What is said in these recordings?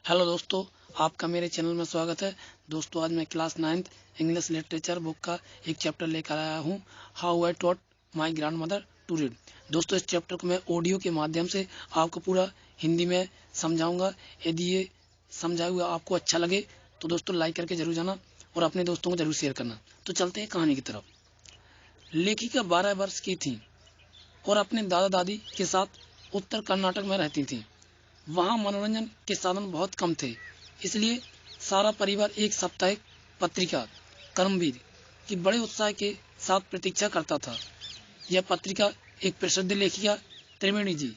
Hello दोस्तों, आपका मेरे चैनल में स्वागत है। दोस्तों, आज मैं class 9th English literature book का एक चैप्टर लेकर आया हूँ, how I taught my grandmother to read. दोस्तों, इस चैप्टर को मैं ऑडियो के माध्यम से आपको पूरा हिंदी में समझाऊंगा। यदि ये समझाया हुआ आपको अच्छा लगे तो दोस्तों लाइक करके जरूर जाना और अपने दोस्तों को जरूर शेयर करना। तो चलते हैं कहानी की तरफ। लेखिका 12 वर्ष की थी और अपने दादा दादी के साथ उत्तर कर्नाटक में रहती थी। वहाँ मनोरंजन के साधन बहुत कम थे, इसलिए सारा परिवार एक साप्ताहिक पत्रिका कर्मवीर की बड़े उत्साह के साथ प्रतीक्षा करता था। यह पत्रिका एक प्रसिद्ध लेखिका त्रिवेणी जी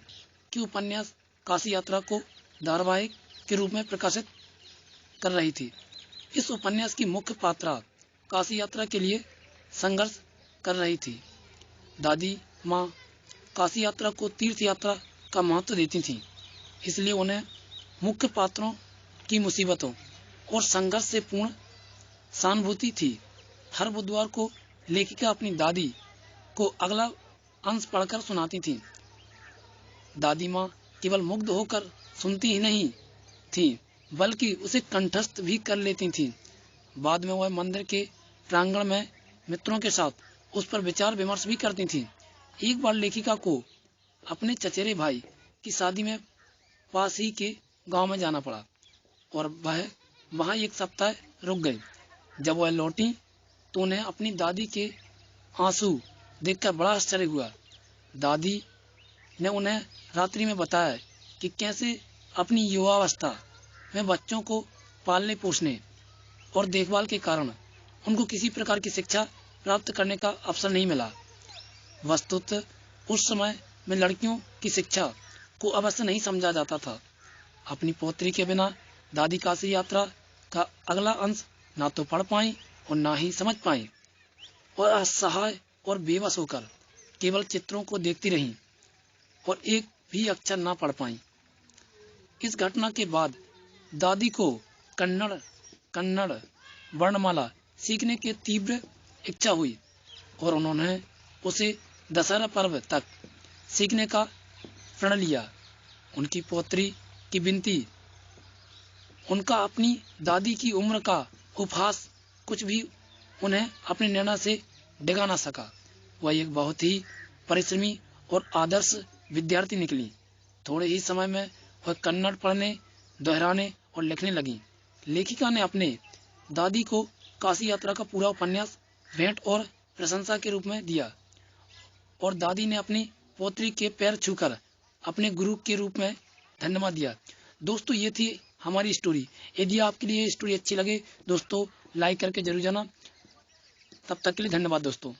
की उपन्यास काशी यात्रा को धारावाहिक के रूप में प्रकाशित कर रही थी। इस उपन्यास की मुख्य पात्रा काशी यात्रा के लिए संघर्ष कर रही थी। दादी माँ काशी यात्रा को तीर्थ यात्रा का महत्व देती थीं, इसलिए उन्हें मुख्य पात्रों की मुसीबतों और संघर्ष से पूर्ण सहानुभूति थी। हर बुधवार को लेखिका अपनी दादी को अगला अंश पढ़कर सुनाती थी। दादी माँ केवल मुग्ध होकर सुनती ही नहीं थी, बल्कि उसे कंठस्थ भी कर लेती थी। बाद में वह मंदिर के प्रांगण में मित्रों के साथ उस पर विचार विमर्श भी करती थी। एक बार लेखिका को अपने चचेरे भाई की शादी में पास ही के गांव में जाना पड़ा और वह वहां एक सप्ताह रुक गई। जब वह लौटी तो उन्हें अपनी दादी के आंसू देखकर बड़ा आश्चर्य हुआ। दादी ने उन्हें रात्रि में बताया कि कैसे अपनी युवावस्था में बच्चों को पालने पोषने और देखभाल के कारण उनको किसी प्रकार की शिक्षा प्राप्त करने का अवसर नहीं मिला। वस्तुतः उस समय में लड़कियों की शिक्षा को अवश्य नहीं समझा जाता था। अपनी पौत्री के बिना दादी काशी यात्रा का अगला अंश ना तो पढ़ पाई और ना ही समझ पाई और असहाय और बेबस होकर केवल चित्रों को देखती रहीं और एक भी अक्षर ना पढ़ पाई। इस घटना के बाद दादी को कन्नड़ वर्णमाला सीखने की तीव्र इच्छा हुई और उन्होंने उसे दशहरा पर्व तक सीखने का प्रण लिया। उनकी पौत्री की विनती, उनका अपनी दादी की उम्र का उपहास कुछ भी उन्हें अपने निर्णय से डिगा ना सका। वह एक बहुत ही परिश्रमी और आदर्श विद्यार्थी निकली। थोड़े ही समय में वह कन्नड़ पढ़ने, दोहराने और लिखने लगी। लेखिका ने अपने दादी को काशी यात्रा का पूरा उपन्यास भेंट और प्रशंसा के रूप में दिया और दादी ने अपनी पौत्री के पैर छूकर अपने गुरु के रूप में धन्यवाद दिया। दोस्तों, ये थी हमारी स्टोरी। यदि आपके लिए ये स्टोरी अच्छी लगे दोस्तों लाइक करके जरूर जाना। तब तक के लिए धन्यवाद दोस्तों।